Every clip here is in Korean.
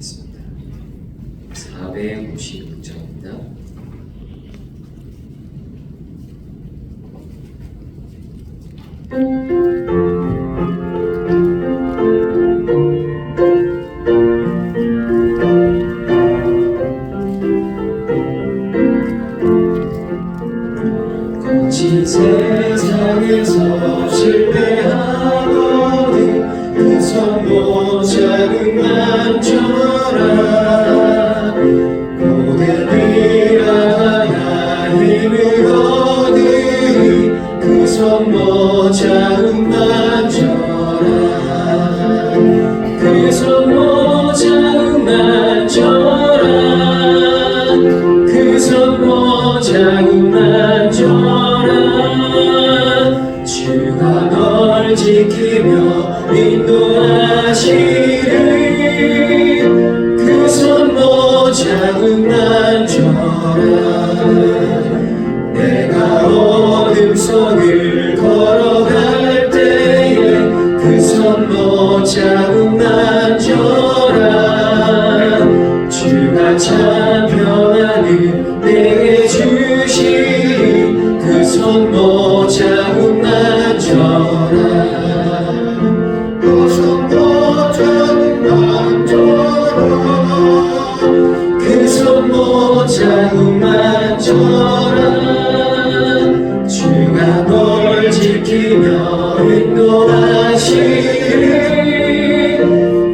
드리겠습니다. 456장입니다. 거친 세상에서 실패하거든 그 손못 잡음만 줘라. 고된 일하야 힘을 얻으니 그 손못 잡음만 줘라. 그 손못 잡음만 줘라. 그 손못 잡음만 줘라. 주가 널 지키며 인도하시리. 그 손못 잡음만 줘라. 내가 어둠 속을 걸어갈 때에 그 손못 잡음만 줘라. 주가 참 평안을 내게 주시니 그 손못 잡음만 줘라. 그 손못 잡음만 줘라. 그 손못 잡음만 줘라. 주가 널 지키며 인도하시리.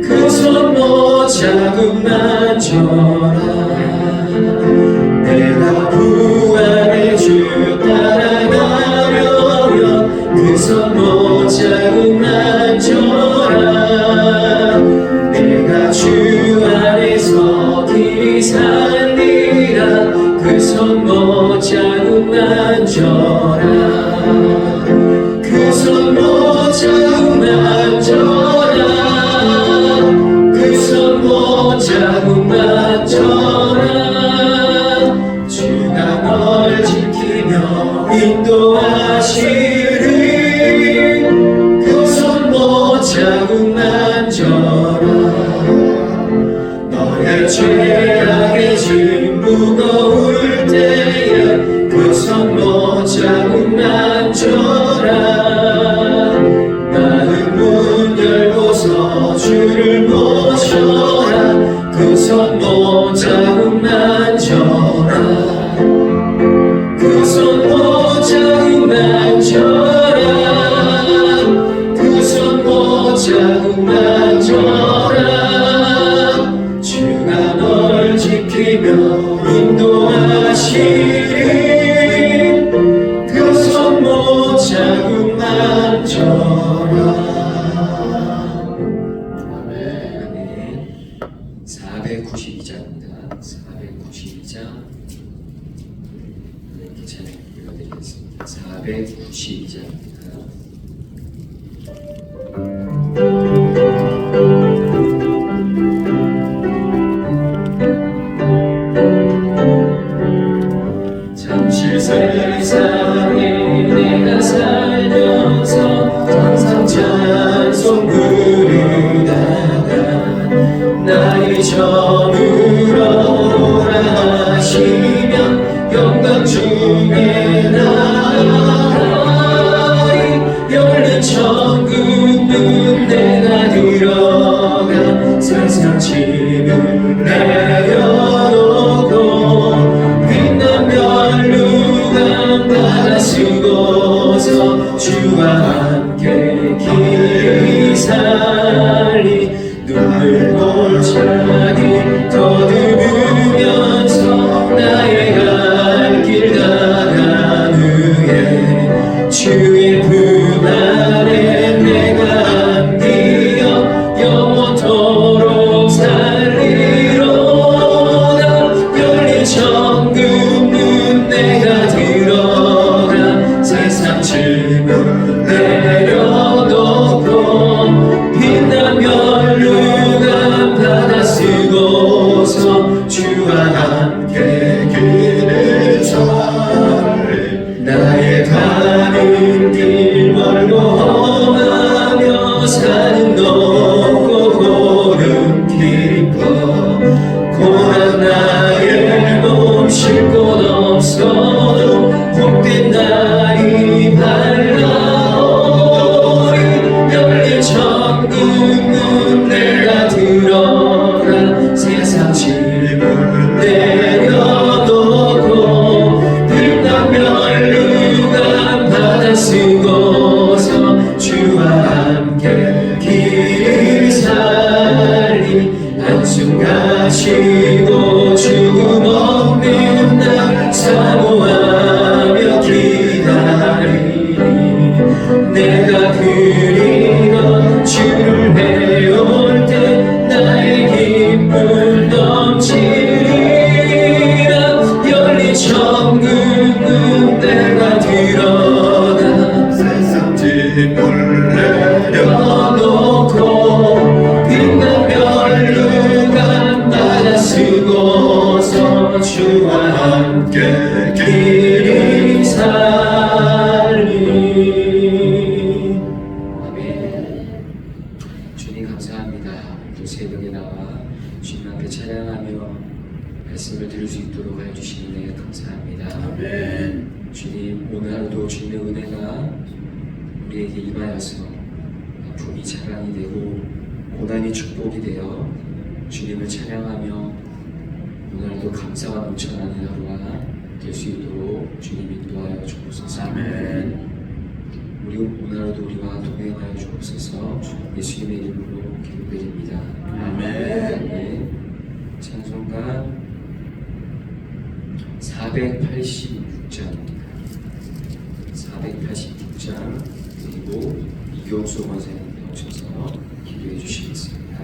그 손못 잡음만 줘라. 내가 부활의 주 따라가려면 그 손못 잡음만 줘라. 내가 주 안에서 길이 살리라. 그 손못 잡음만 줘라. 그 손못 잡음만 줘라. 그 손못 잡음만 줘라. 주가 널 지키며 인도하시리. 그 손못 잡음만 줘라. 너의 죄악의 짐 무거울 때에 그 손못 잡음만 줘라. 나는 문 열고서 주를 모셔라. 그 손못 잡음만 줘라. 그 손못 잡음만 줘라. 그 손못 잡음만 줘라. 주가 널 지키며 인도하시리. 그 손못 잡음만 줘라. 아멘. 492장입니다. 492장 이렇게 찬양 읽어드리겠습니다. 492장입니다. 잠시 세상에 내가 살면서 항상 찬송 부르다가 나의 저물어 오라 하시면 영광 중에 나아가리. 내가 들어가 세상 질문 내려놓고 빛난 멸류관 받아 쓰고서 주와 함께 길 살리 한숨 가시고 죽음 없는 날 사모하며 기다리니 내가 그리던 주를 배울 때 나의 기쁨 넘치리라 열린 천국은 내가 들어가 세상 뒷문 내려놓고 빛난 멸류관 받아 쓰고서 주와 함께 길이 살리. 아멘. 주님 감사합니다. 또 새벽에 나와 주님 앞에 찬양하며 말씀을 들을 수 있도록 하여 주시니 네 감사합니다. 아멘. 주님 오늘 하루도 주님의 은혜가 우리에게 임하여서 아픔이 자랑이 되고 고난이 축복이 되어 주님을 찬양하며 오늘도 감사가 넘쳐나는 하루가 될 수 있도록 주님 인도하여 주옵소서. 아멘. 우리 오늘도 우리와 동행하여 주옵소서. 예수님의 이름으로 기도드립니다. 아멘. 네. 찬송가 486장 486장 그리고 이경수 원사님 오셔서 기도해 주시겠습니다.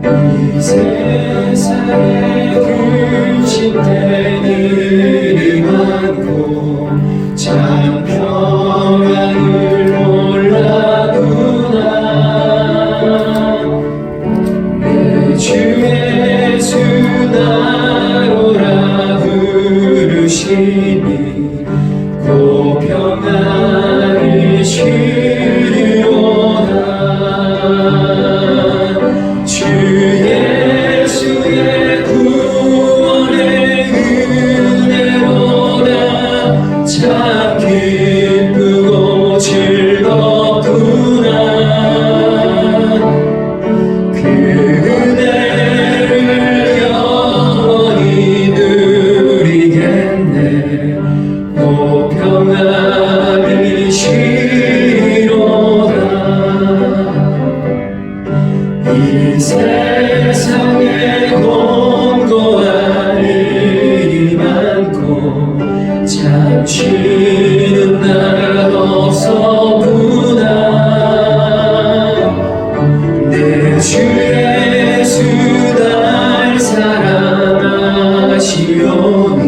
이 세상에 근심된 일이 많고 참 평안을 몰라구나 내 주 예수 나로라 부르시니 고 평안을 주리로다 주 예수의 구원의 은혜로다 참 기쁘고 즐겁구나 그 은혜를 영원히 누리겠네 고 평안이 시로다 이 세상에 공고한 일이 많고 참 쉬는 날 없었구나 내 주 예수 날 사랑하시오니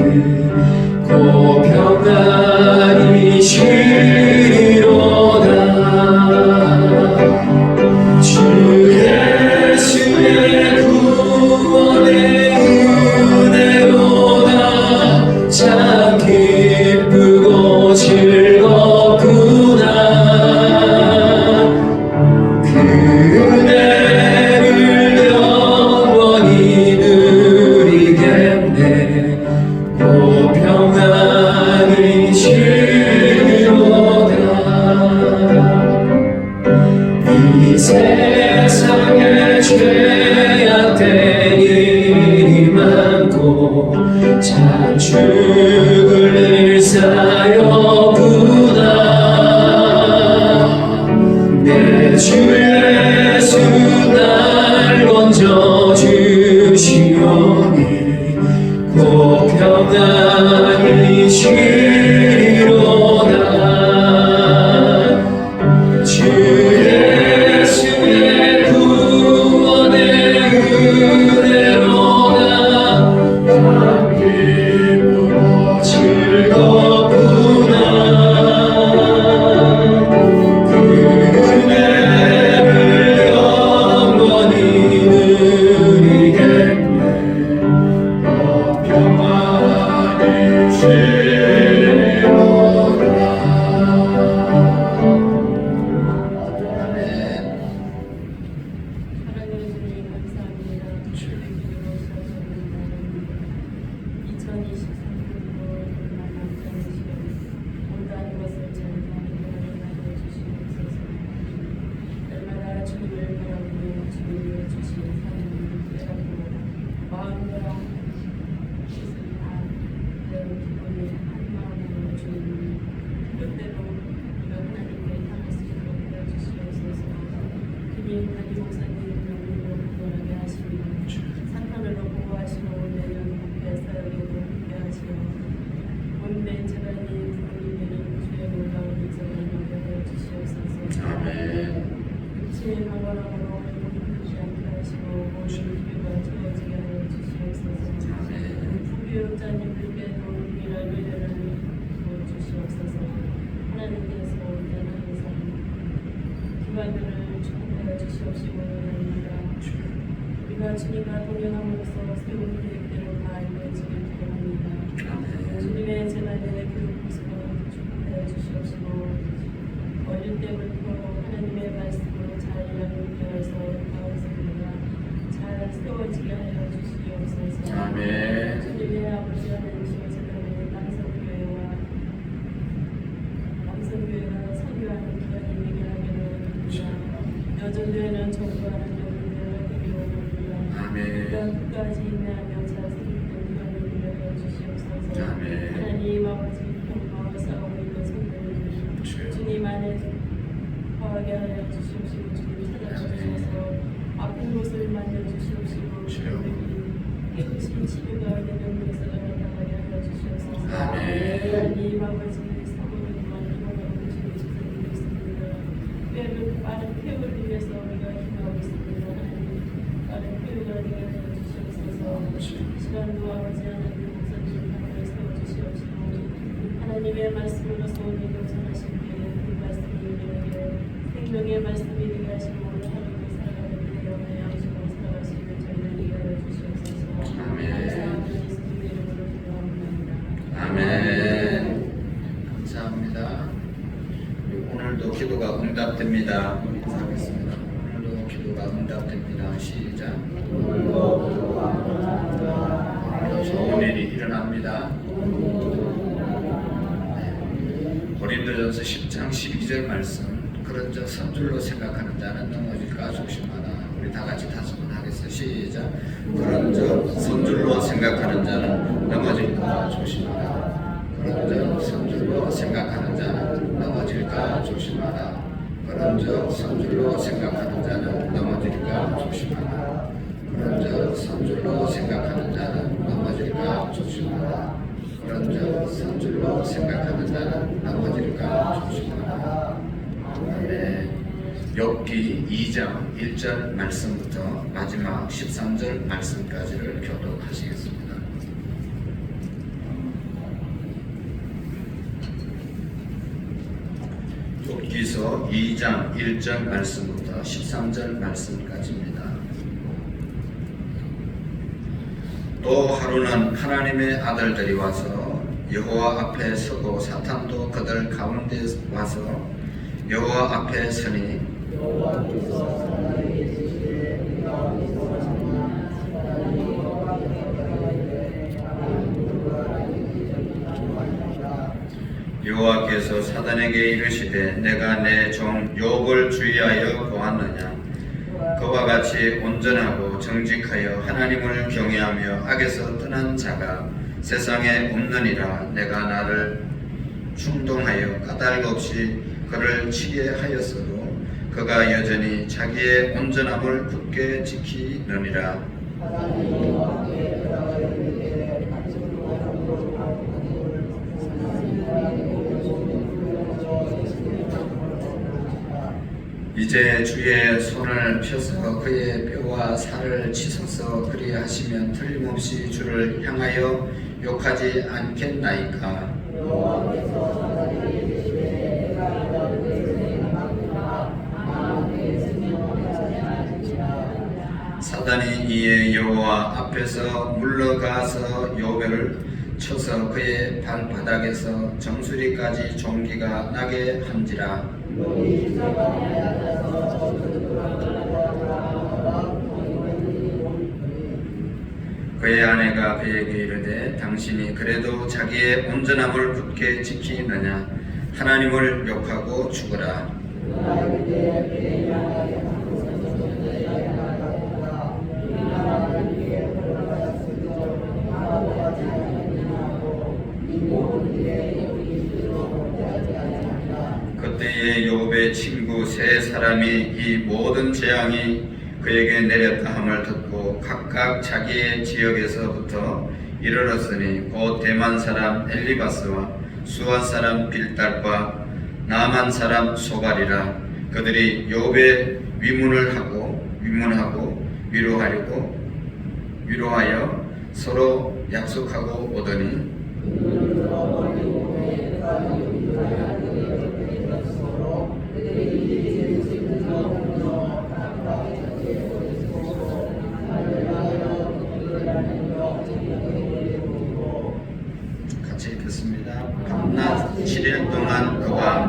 고 평안이 시리로다 주 예수의 구원의 은혜로다 참 기쁘고 즐겁구나 그 은혜를 영원히 누리겠네 고 평안이 시리로다 이 세상에 죄악된 일이 많고 참 죽을 일사였구나 내 주 예수 날 건져주시오니 고 평안이 시리로다 주 예수의 구원의 은혜로다 참 기쁘고 즐겁구나 그 은혜를 영원히 누리겠네 우리가 주님과 동행함으로써 세운 계획대로 다 이루어지길 기도합니다. 주님의 재난의 교육 모습을 축복하여 주시옵시고 어릴 때부터 하나님의 말씀으로 잘 양육되어서 가운데가 잘 세워지게 하여 주시옵소서. 아멘. 주님의 아버지 하나님이시여 제단의 남성교회가 선교하는 기간이 되게 하기를 여전교회는 전도하는 여전교회가 되게 원합니다. 아멘. 끝까지 인내하며 잘 생기는 기간이 되게 하여 주시옵소서. 아멘. 하나님 아버지 평화와 싸우고 있는 성도들 주님 안에 거하게 하여 주시옵시고 주님 찾아주셔서 아픈 곳을 만져주시옵시고 깨우신 치료가 되는 곳을 나타나게 하여 주시옵소서. 아멘. 하나님 아버지 사고를 만들어가고 계신 집사님이 있습니다. 뼈를 빠른 폐를 위해서 우리가 기도하고 있습니다. 하나님 빠른 폐가 되게 하여 주시옵소서. 시간도 아버지 하나님 목사님 하나님 세워주시옵시고 하나님의 말씀으로서 오늘 경선하신 그 말씀이 우리에게 생명의 말씀이 되게 하시고 오늘 하루도 살아가는 데 영하여주시고 살아가시는 저희를 되게 하여 주시옵소서. 아멘. 감사합니다. 예수님의 이름으로 기도합니다. 아멘. 감사합니다. 오늘도 기도가 응답됩니다. 인사하겠습니다. 오늘도 기도가 응답됩니다. 시작. 오늘도 좋은 일이 일어납니다. 고린도전서 10장 12절 말씀. 그런 저 선줄로 생각하는 자는 넘어질까 조심하라. 우리 다 같이 다시 번 하겠어요. 시작. 그런 저 선줄로 생각하는 자는 넘어질까 조심하라. 그런 저 선줄로 생각하는 자는 넘어질까 조심하라. 그런 저 선줄로 생각하는 자는 넘어질까 조심하라. 그런 저 선줄로 생각하는 자는 넘어질까 조심하라. 그런 저 선줄로 생각하는 자는 넘어질까 조심하라. 아멘. 욥기 2장 1절 말씀부터 마지막 13절 말씀까지를 교독하시겠습니다. 욥기서 2장 1절 말씀부터 13절 말씀까지입니다. 또 하루는 하나님의 아들들이 와서 여호와 앞에 서고 사탄도 그들 가운데 와서 여호와 앞에 서니 여호와께서 사단에게 이르시되 내가 내 종 욥을 주의하여 보았느냐. 그와 같이 온전하고 정직하여 하나님을 경외하며 악에서 떠난 자가 세상에 없느니라. 내가 나를 충동하여 까닭없이 그를 치게 하였어도 그가 여전히 자기의 온전함을 굳게 지키느니라. 이제 주의 손을 펴서 그의 뼈와 살을 치소서. 그리하시면 틀림없이 주를 향하여 욕하지 않겠나이까. 사단이 이에 여호와 앞에서 물러가서 욥을 쳐서 그의 발바닥에서 정수리까지 종기가 나게 한지라. 그의 아내가 그에게 이르되 당신이 그래도 자기의 온전함을 굳게 지키느냐. 하나님을 욕하고 죽으라. 그때에 욥의 친구 세 사람이 이 모든 재앙이 그에게 내렸다 함을 듣고 각각 자기의 지역에서부터 이르렀으니 곧 대만 사람 엘리바스와 수아 사람 빌달과 나만 사람 소발이라. 그들이 욥의 위문하고 위로하여 서로 약속하고 오더니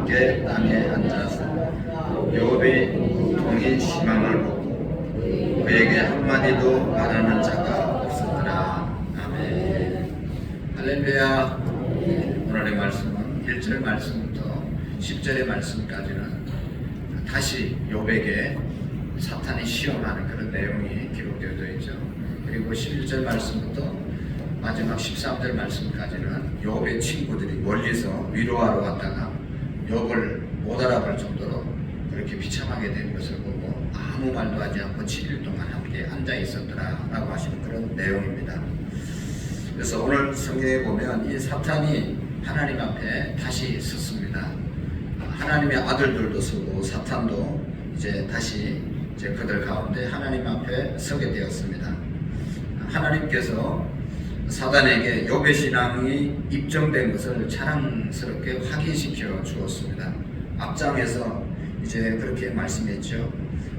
함께 땅에 앉아서 욥이 고통이 심함을 보고 그에게 한마디도 말하는 자가 없었더라. 아멘. 할렐루야. 오늘의 말씀은 1절 말씀부터 10절의 말씀까지는 다시 욥에게 사탄이 시험하는 그런 내용이 기록되어 있죠. 그리고 11절 말씀부터 마지막 13절 말씀까지는 욥의 친구들이 멀리서 위로하러 왔다가 욥을 못 알아볼 정도로 그렇게 비참하게 된 것을 보고 아무 말도 하지 않고 7일 동안 함께 앉아 있었더라 라고 하시는 그런 내용입니다. 그래서 오늘 성경에 보면 이 사탄이 하나님 앞에 다시 섰습니다. 하나님의 아들들도 서고 사탄도 이제 다시 그들 가운데 하나님 앞에 서게 되었습니다. 하나님께서 사단에게 욥의 신앙이 입증된 것을 자랑스럽게 확인시켜 주었습니다. 앞장에서 이제 그렇게 말씀했죠.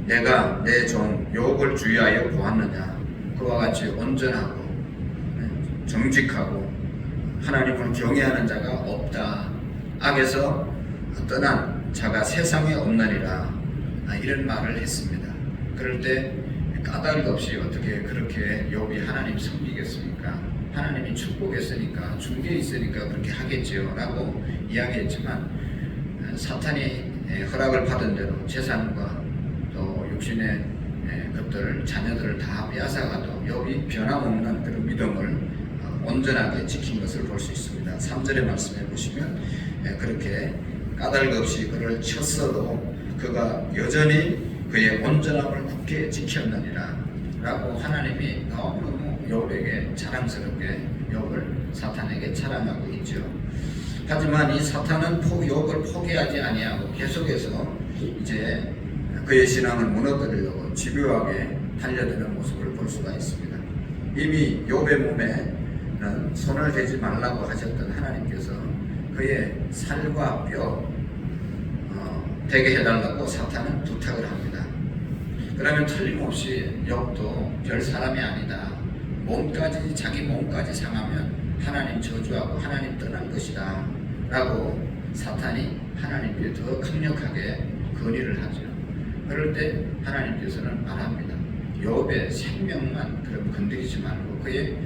내가 내 종 욥을 주의하여 보았느냐. 그와 같이 온전하고 정직하고 하나님을 경외하는 자가 없다. 악에서 떠난 자가 세상에 없느니라. 이런 말을 했습니다. 그럴 때 까닭 없이 어떻게 그렇게 욥이 하나님 섬기겠습니까? 하나님이 축복했으니까 중개에 있으니까 그렇게 하겠지요 라고 이야기했지만 사탄이 허락을 받은 대로 재산과 또 육신의 것들을 자녀들을 다 빼앗아가도 욥이 변함없는 그런 믿음을 온전하게 지킨 것을 볼 수 있습니다. 3절의 말씀에 보시면 그렇게 까닭 없이 그를 쳤어도 그가 여전히 그의 온전함을 굳게 지켰느니라 라고 하나님이 너무너무 욥에게 자랑스럽게 욥을 사탄에게 자랑하고 있죠. 하지만 이 사탄은 욥을 포기하지 아니하고 계속해서 이제 그의 신앙을 무너뜨리려고 집요하게 달려드는 모습을 볼 수가 있습니다. 이미 욥의 몸에는 손을 대지 말라고 하셨던 하나님께서 그의 살과 뼈 되게 해달라고 사탄은 부탁을 합니다. 그러면 틀림없이 욥도 별 사람이 아니다. 몸까지 자기 몸까지 상하면 하나님 저주하고 하나님 떠날 것이다 라고 사탄이 하나님께 더 강력하게 건의를 하죠. 그럴 때 하나님께서는 말합니다. 욥의 생명만 그럼 건드리지 말고 그의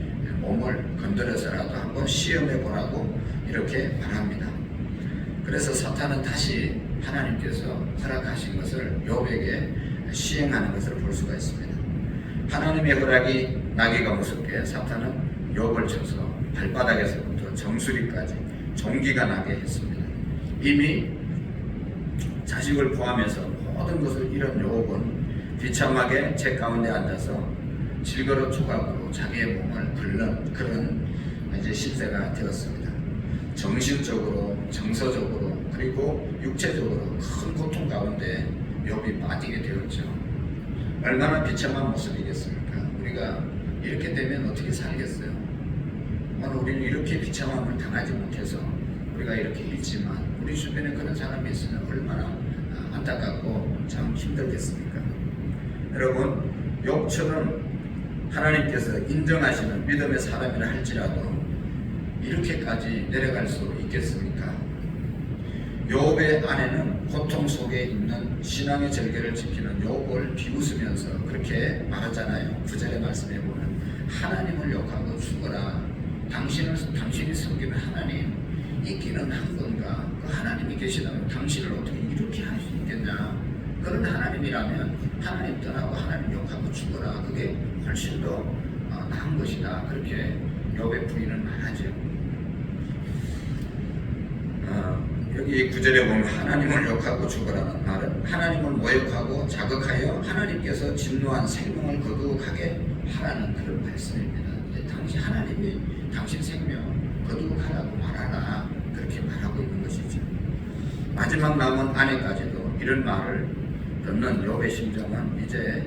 몸을 건드려서라도 한번 시험해 보라고 이렇게 말합니다. 그래서 사탄은 다시 하나님께서 허락하신 것을 욥에게 시행하는 것을 볼 수가 있습니다. 하나님의 허락이 나기가 무섭게 사탄은 욥을 쳐서 발바닥에서부터 정수리까지 종기가 나게 했습니다. 이미 자식을 포함해서 모든 것을 잃은 욥은 비참하게 제 가운데 앉아서 질거릇 조각으로 자기의 몸을 긁는 그런 이제 신세가 되었습니다. 정신적으로, 정서적으로, 그리고 육체적으로 큰 고통 가운데 욥이 빠지게 되었죠. 얼마나 비참한 모습이겠습니까? 우리가 이렇게 되면 어떻게 살겠어요? 오늘 우리는 이렇게 비참함을 당하지 못해서 우리가 이렇게 있지만 우리 주변에 그런 사람이 있으면 얼마나 안타깝고 참 힘들겠습니까? 여러분, 욥처럼 하나님께서 인정하시는 믿음의 사람이라 할지라도 이렇게까지 내려갈 수 있겠습니까? 욥의 아내는 고통 속에 있는 신앙의 절개를 지키는 욥을 비웃으면서 그렇게 말하잖아요. 9절의 말씀에 보면 하나님을 욕하고 죽어라. 당신이 섬기는 하나님 있기는 한 건가? 그 하나님이 계시다면 당신을 어떻게 이렇게 할 수 있겠냐? 그런 하나님이라면 하나님 떠나고 하나님 욕하고 죽어라. 그게 훨씬 더 나은 것이다. 그렇게 욥의 부인은 말하죠. 여기 9절에 보면 하나님을 욕하고 죽어라는 말은 하나님을 모욕하고 자극하여 하나님께서 진노한 생명을 거두어가게 하라는 그런 말씀입니다. 당시 하나님이 당신 생명 거두어가라고 말하라 그렇게 말하고 있는 것이죠. 마지막 남은 아내까지도 이런 말을 듣는 욥의 심정은 이제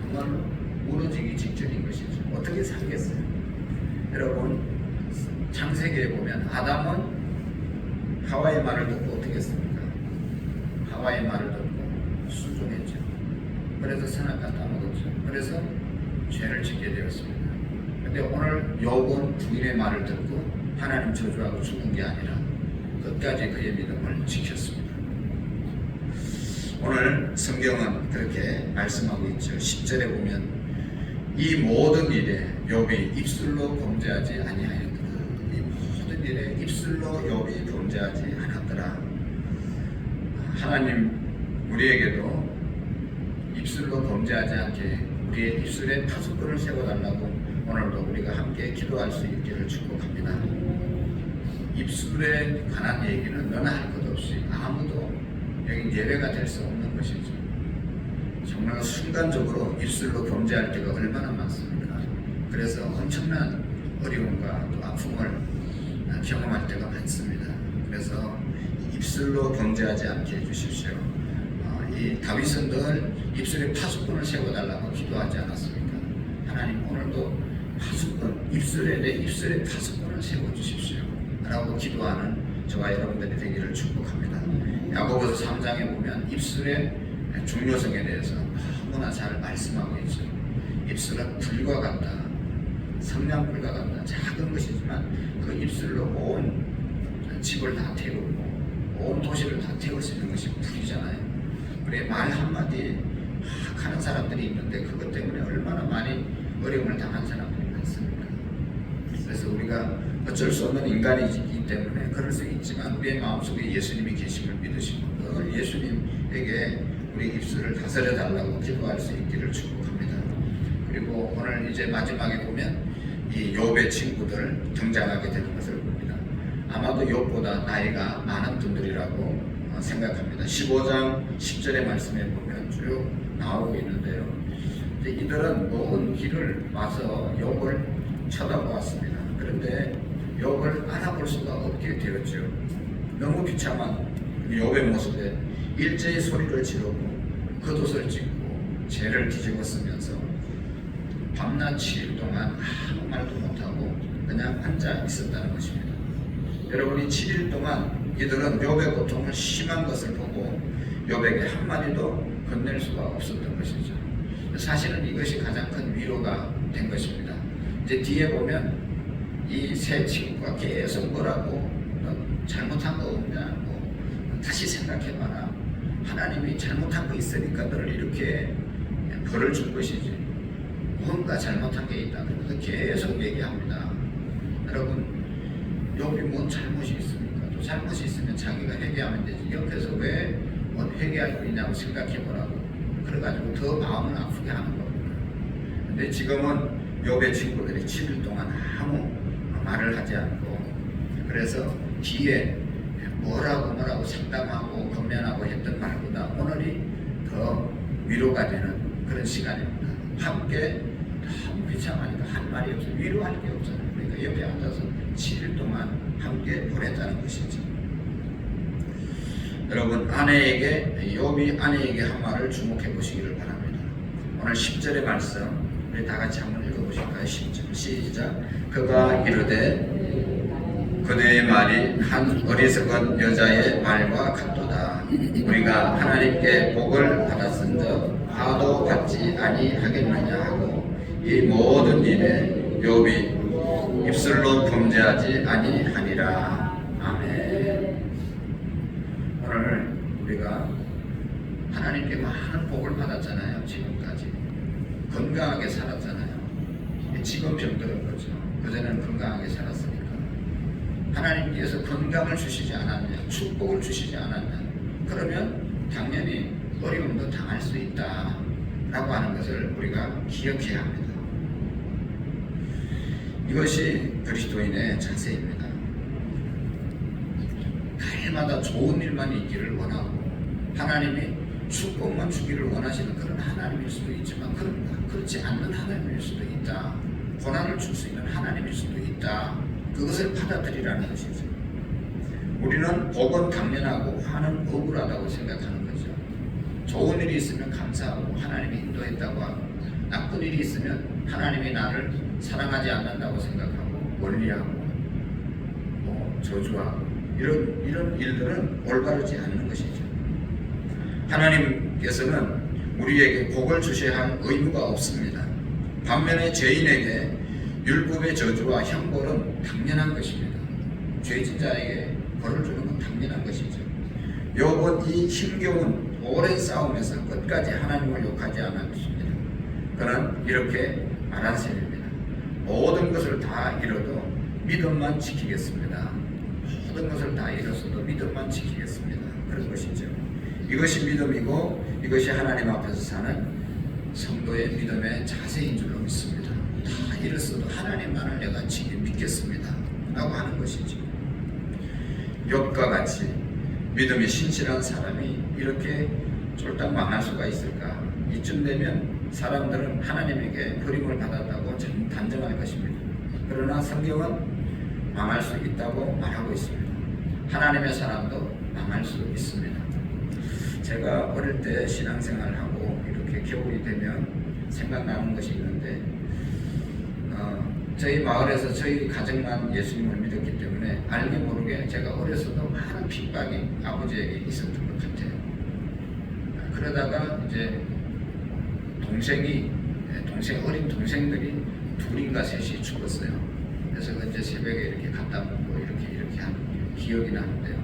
정말 무너지기 직전인 것이죠. 어떻게 살겠어요? 여러분, 창세기에 보면 아담은 하와의 말을 듣고 어떻게 했습니까? 하와의 말을 듣고 순종했죠. 그래서 선악과 따먹었죠. 그래서 죄를 짓게 되었습니다. 그런데 오늘 욥은 부인의 말을 듣고 하나님 저주하고 죽은 게 아니라 끝까지 그의 믿음을 지켰습니다. 오늘 성경은 그렇게 말씀하고 있죠. 10절에 보면 이 모든 일에 욥이 입술로 범죄하지 아니하였더라. 이 모든 일에 입술로 욥이 범죄하지 않았더라. 하나님 우리에게도 입술로 범죄하지 않게 우리의 입술에 파수꾼을 세워달라고 오늘도 우리가 함께 기도할 수 있기를 축복합니다. 입술에 관한 얘기는 너나 할 것 없이 아무도 여기 예외가 될 수 없는 것이죠. 정말 순간적으로 입술로 범죄할 때가 얼마나 많습니까? 그래서 엄청난 어려움과 또 아픔을 경험할 때가 많습니다. 그래서 입술로 범죄하지 않게 해주십시오. 이 다윗은 늘 입술에 파수꾼을 세워달라고 기도하지 않았습니까? 하나님 오늘도 파수꾼, 내 입술에 파수꾼을 세워주십시오 라고 기도하는 저와 여러분들이 되기를 축복합니다. 야고보서 3장에 보면 입술의 중요성에 대해서 너무나 잘 말씀하고 있죠. 입술은 불과 같다, 성냥불과 같다. 작은 것이지만 그 입술로 온 집을 다 태우고 온 도시를 다 태울 수 있는 것이 불이잖아요. 우리 말 한마디 하는 사람들이 있는데 그것 때문에 얼마나 많이 어려움을 당한 사람들이 많습니까? 그래서 우리가 어쩔 수 없는 인간이기 때문에 그럴 수 있지만 우리의 마음속에 예수님이 계심을 믿으시고 늘 예수님에게 우리 입술을 다스려 달라고 기도할 수 있기를 축복합니다. 그리고 오늘 이제 마지막에 보면 이 욥의 친구들 등장하게 되는 것을 봅니다. 아마도 욥보다 나이가 많은 분들이라고 생각합니다. 15장 10절의 말씀에 보면 쭉 나오고 있는데요. 이들은 먼 길을 와서 욥을 쳐다보았습니다. 그런데 욥을 알아볼 수가 없게 되었죠. 너무 비참한 욥의 모습에 일제히 소리를 지르고 겉옷을 찢고 죄를 뒤집어 쓰면서 밤낮 7일 동안 아무 말도 못하고 그냥 앉아 있었다는 것입니다. 여러분이 7일 동안 이들은 욥의 고통을 심한 것을 보고 욥에게 한마디도 건넬 수가 없었던 것이죠. 사실은 이것이 가장 큰 위로가 된 것입니다. 이제 뒤에 보면 이 세 친구가 계속 뭐라고 잘못한 거 없냐고 다시 생각해봐라. 하나님이 잘못한 거 있으니까 너를 이렇게 벌을 줄 것이지. 뭔가 잘못한 게 있다. 그래서 계속 얘기합니다. 여러분, 욥이 뭔 잘못이 있습니까? 또 잘못이 있으면 자기가 회개하면 되지. 옆에서 왜 회개할 거 있냐고 생각해보라고. 그래가지고 더 마음을 아프게 하는 겁니다. 근데 지금은 욥의 친구들이 7일 동안 아무 말을 하지 않고 그래서 뒤에 뭐라고 상담하고 건면하고 했던 말보다 오늘이 더 위로가 되는 그런 시간입니다. 함께 너무 비참하니까 한 말이 없어요. 위로할 게 없잖아요. 그러니까 옆에 앉아서 7일 동안 함께 보냈다는 것이죠. 여러분, 욥이 아내에게 한 말을 주목해 보시기를 바랍니다. 오늘 10절의 말씀 우리 다 같이 한번 읽어보실까요? 10절 시작. 그가 이르되 그대의 말이 한 어리석은 여자의 말과 같도다. 우리가 하나님께 복을 받았은즉 화도 받지 아니하겠느냐 하고 이 모든 일에 욥이 입술로 범죄하지 아니하니라. 아멘. 오늘 우리가 하나님께 많은 복을 받았잖아요. 지금까지 건강하게 살았잖아요. 지금 병들은 거죠. 그전에는 건강하게 살았으니까. 하나님께서 건강을 주시지 않았냐, 축복을 주시지 않았냐, 그러면 당연히 어려움도 당할 수 있다 라고 하는 것을 우리가 기억해야 합니다. 이것이 그리스도인의 자세입니다. 날마다 좋은 일만 있기를 원하고 하나님이 축복만 주기를 원하시는 그런 하나님일 수도 있지만 그렇지 않는 하나님일 수도 있다. 고난을 줄 수 있는 하나님일 수도 있다. 그것을 받아들이라는 것이죠. 우리는 복은 당연하고 화는 억울하다고 생각하는 거죠. 좋은 일이 있으면 감사하고 하나님이 인도했다고 하고 나쁜 일이 있으면 하나님이 나를 사랑하지 않는다고 생각하고 멀리하고 저주하고 이런 일들은 올바르지 않는 것이죠. 하나님께서는 우리에게 복을 주셔야 할 의무가 없습니다. 반면에 죄인에게 율법의 저주와 형벌은 당연한 것입니다. 죄진 자에게 벌을 주는 건 당연한 것이죠. 욥은 이 힘겨운 오랜 싸움에서 끝까지 하나님을 욕하지 않았습니다. 그는 이렇게 말한 셈입니다. 모든 것을 다 잃어도 믿음만 지키겠습니다. 모든 것을 다 잃었어도 믿음만 지키겠습니다. 그런 것이죠. 이것이 믿음이고 이것이 하나님 앞에서 사는 성도의 믿음의 자세인 줄로 믿습니다. 다 잃었어도 하나님만을 내가 믿겠습니다 라고 하는 것이죠. 욥과 같이 믿음이 신실한 사람이 이렇게 쫄딱 망할 수가 있을까? 이쯤 되면 사람들은 하나님에게 버림을 받았다고 단정할 것입니다. 그러나 성경은 망할 수 있다고 말하고 있습니다. 하나님의 사람도 망할 수 있습니다. 제가 어릴 때 신앙생활을 하고 이렇게 겨울이 되면 생각나는 것이 있는데 저희 마을에서 저희 가정만 예수님을 믿었기 때문에 알게 모르게 제가 어려서도 많은 핍박이 아버지에게 있었던 것 같아요. 그러다가 이제 어린 동생들이 둘인가 셋이 죽었어요. 그래서 이제 새벽에 이렇게 갖다 먹고 이렇게 한 기억이 나는데요.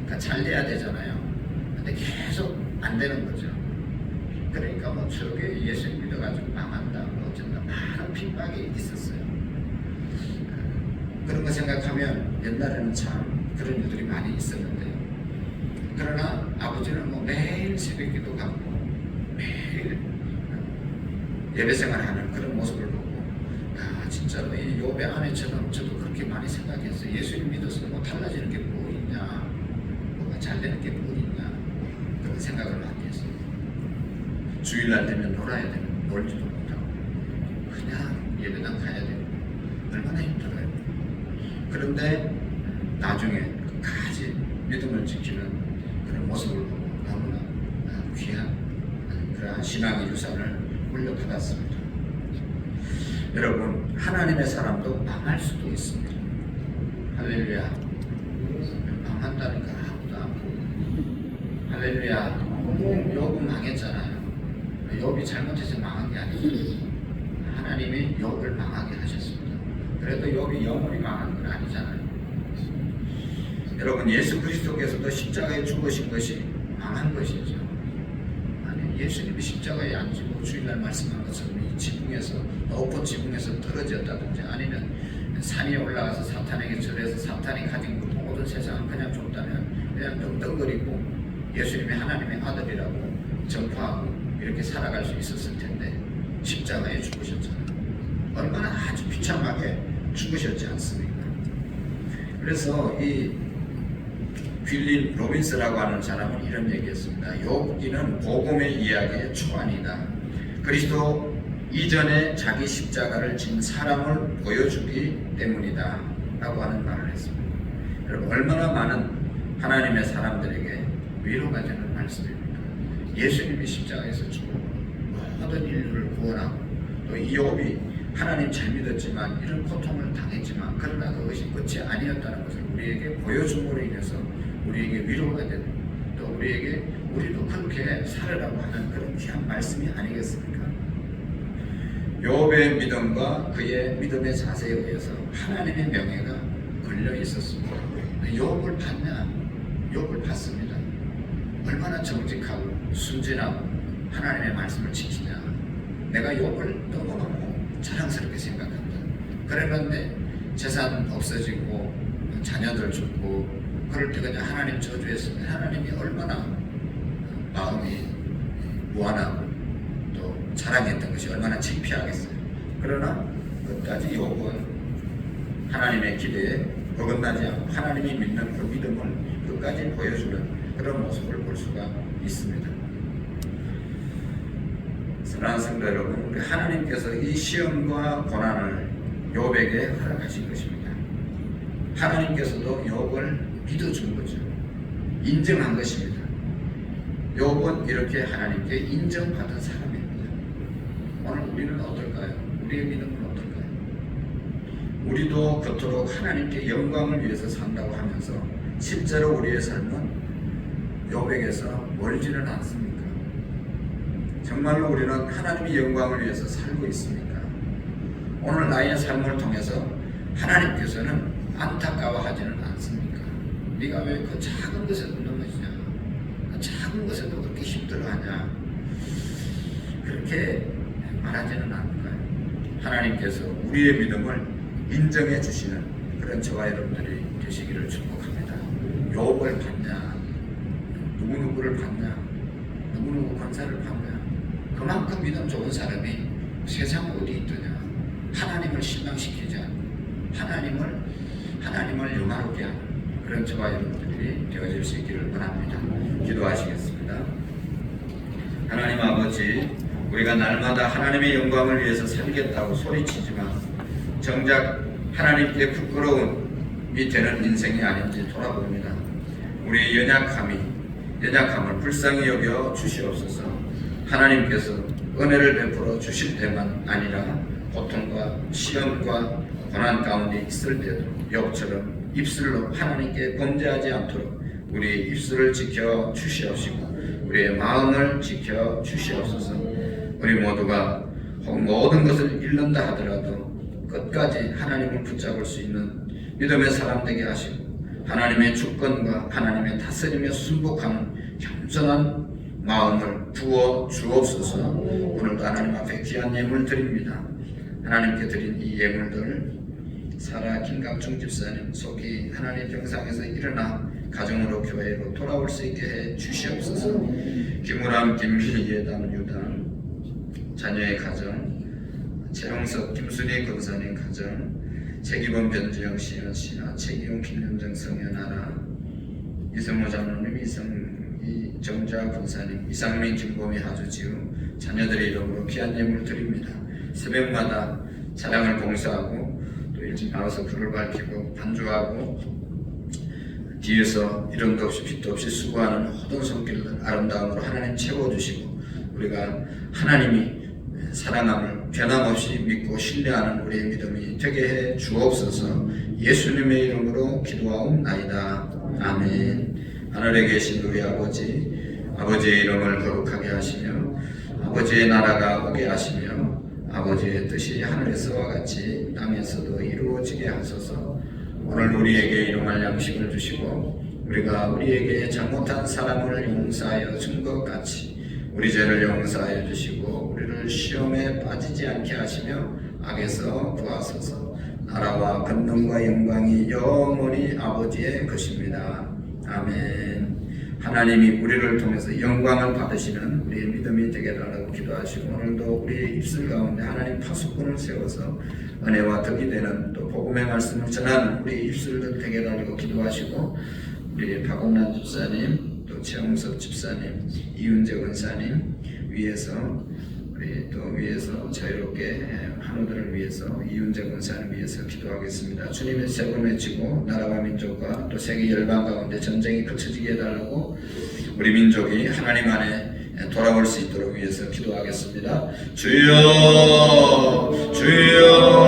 그러니까 잘 돼야 되잖아요. 근데 계속 안 되는 거죠. 그러니까 뭐 저게 예수님 믿어가지고 망한다, 뭐 어쩐다, 많은 핍박이 있었어요. 그런 거 생각하면 옛날에는 참 그런 일들이 많이 있었는데요. 그러나 아버지는 뭐 매일 새벽기도 가고 매일 예배생활하는 그런 모습을 보고 진짜로 이 욥의 아내처럼 저도 그렇게 많이 생각했어요. 예수님 믿어서 뭐 달라지는 게 뭐 있냐, 뭐가 잘 되는 게 뭐 있냐, 그런 생각을 많이 했어요. 주일날 되면 놀아야 되는, 놀지도 못하고 그냥 예배당 가야 되고 얼마나 힘들어요. 그런데 나중에 끝까지 믿음을 지키는 그런 모습을 보고 너무나 귀한 그러한 신앙의 유산을 물려받았습니다. 여러분, 하나님의 사람도 망할 수도 있습니다. 할렐루야. 망한다니까 아무도 안 보고. 할렐루야. 욥은 망했잖아요. 욥이 잘못해서 망한 게 아니죠. 하나님이 욥을 망하게 하셨습니다. 그래도 욥이 영원히 망한 건 아니잖아요. 여러분, 예수 그리스도께서도 십자가에 죽으신 것이 망한 것이죠. 아니, 예수님이 십자가에 안 지고 주일날 말씀한 것처럼 이 지붕에서, 높은 지붕에서 떨어졌다든지 아니면 산에 올라가서 사탄에게 절해서 사탄이 가진 그 모든 세상을 그냥 줬다면 그냥 떵떵거리고 예수님이 하나님의 아들이라고 전파하고 이렇게 살아갈 수 있었을 텐데 십자가에 죽으셨잖아요. 얼마나 아주 비참하게 죽으셨지 않습니까? 그래서 이 빌리 로빈스라고 하는 사람은 이런 얘기했습니다. 욥기는 복음의 이야기의 초안이다. 그리스도 이전에 자기 십자가를 진 사람을 보여주기 때문이다 라고 하는 말을 했습니다. 여러분, 얼마나 많은 하나님의 사람들에게 위로가 되는 말씀입니다. 예수님이 십자가에서 죽고 모든 인류를 구원하고 또 이 욥이 하나님 잘 믿었지만 이런 고통을 당했지만 그러나 그것이 끝이 아니었다는 것을 우리에게 보여줌으로 인해서 우리에게 위로가 되는, 또 우리에게 우리도 그렇게 살으라고 하는 그런 귀한 말씀이 아니겠습니까? 욥의 믿음과 그의 믿음의 자세에 의해서 하나님의 명예가 걸려 있었습니다. 욥을 봤냐? 욥을 봤습니다. 얼마나 정직하고 순진하고 하나님의 말씀을 지키냐. 내가 욥을 너무너무 자랑스럽게 생각한다. 그랬는데 재산 없어지고 자녀들 죽고 그럴 때 그냥 하나님 저주했으면 하나님이 얼마나 마음이 무한하고 또 자랑했던 것이 얼마나 창피하겠어요. 그러나 끝까지 욥은 하나님의 기대에 어긋나지 않고 하나님이 믿는 그 믿음을 끝까지 보여주는 그런 모습을 볼 수가 있습니다. 사랑하는 성도 여러분, 우리 하나님께서 이 시험과 고난을 욥에게 허락하신 것입니다. 하나님께서도 욥을 믿어준 거죠. 인정한 것입니다. 욥은 이렇게 하나님께 인정받은 사람입니다. 오늘 우리는 어떨까요? 우리의 믿음은 어떨까요? 우리도 그토록 하나님께 영광을 위해서 산다고 하면서 실제로 우리의 삶은 욥에게서 멀지는 않습니까? 정말로 우리는 하나님의 영광을 위해서 살고 있습니까? 오늘 나의 삶을 통해서 하나님께서는 안타까워하지는 않습니까? 네가 왜 그 작은 것에 넘어지냐? 그 작은 사는 것에도 그렇게 힘들어하냐? 그렇게 말하지는 않는 거예요. 하나님께서 우리의 믿음을 인정해 주시는 그런 저와 여러분들이 되시기를 축복합니다. 욥을 봤냐? 누구누구를 봤냐? 누구누구 권사를 봤냐? 그만큼 믿음 좋은 사람이 세상 어디 있더냐? 하나님을 실망시키지 않고 하나님을 영화롭게 하는 그런 저와 여러분들이 되어질 수 있기를 원합니다. 기도하시겠습니다. 하나님 아버지, 우리가 날마다 하나님의 영광을 위해서 살겠다고 소리치지만 정작 하나님께 부끄러움이 되는 인생이 아닌지 돌아봅니다. 우리의 연약함을 불쌍히 여겨 주시옵소서. 하나님께서 은혜를 베풀어 주실 때만 아니라 고통과 시험과 고난 가운데 있을 때도 욥처럼 입술로 하나님께 범죄하지 않도록 우리의 입술을 지켜 주시옵시고 우리의 마음을 지켜 주시옵소서. 우리 모두가 모든 것을 잃는다 하더라도 끝까지 하나님을 붙잡을 수 있는 믿음의 사람 되게 하시고 하나님의 주권과 하나님의 다스림에 순복하는 겸손한 마음을 부어 주옵소서. 오늘도 하나님 앞에 귀한 예물 드립니다. 하나님께 드린 이 예물들을 사라 김갑중 집사님 속히 하나님 병상에서 일어나 가정으로 교회로 돌아올 수 있게 해 주시옵소서. 김우람, 김미, 예담, 유담 자녀의 가정, 최용석, 김순희 권사님 가정, 최기범, 변지영, 시연, 신아, 최기용, 김현정, 성현아라, 이성모 장로님, 정자 권사님, 이상민, 김보미, 하주지우 자녀들의 이름으로 귀한 예물 드립니다. 새벽마다 차량을 봉사하고 또 일찍 나와서 불을 밝히고 반주하고 뒤에서 이름도 없이 빛도 없이 수고하는 모든 손길들 아름다움으로 하나님 채워주시고 우리가 하나님이 사랑함을 변함없이 믿고 신뢰하는 우리의 믿음이 되게 해 주옵소서. 예수님의 이름으로 기도하옵나이다. 아멘. 하늘에 계신 우리 아버지의 이름을 거룩하게 하시며 아버지의 나라가 오게 하시며 아버지의 뜻이 하늘에서와 같이 땅에서도 이루어지게 하소서. 오늘 우리에게 일용할 양식을 주시고 우리가 우리에게 잘못한 사람을 용서하여 준 것 같이 우리 죄를 용서하여 주시고 우리를 시험에 빠지지 않게 하시며 악에서 구하소서. 나라와 권능과 영광이 영원히 아버지의 것입니다. 아멘. 하나님이 우리를 통해서 영광을 받으시는 우리의 믿음이 되게 달라고 기도하시고 오늘도 우리의 입술 가운데 하나님 파수꾼을 세워서 은혜와 덕이 되는 또 복음의 말씀을 전하는 우리의 입술들 되게 달라고 기도하시고 우리 박원란 집사님 또 최홍석 집사님 이윤재 권사님 위해서 우리 또 위해서 자유롭게 환우들을 위해서 이윤재 권사님 위해서 기도하겠습니다. 주님의 세금 외치고 나라와 민족과 또 세계 열방 가운데 전쟁이 그쳐지게 해달라고 우리 민족이 하나님 안에 돌아올 수 있도록 위해서 기도하겠습니다. 주여 주여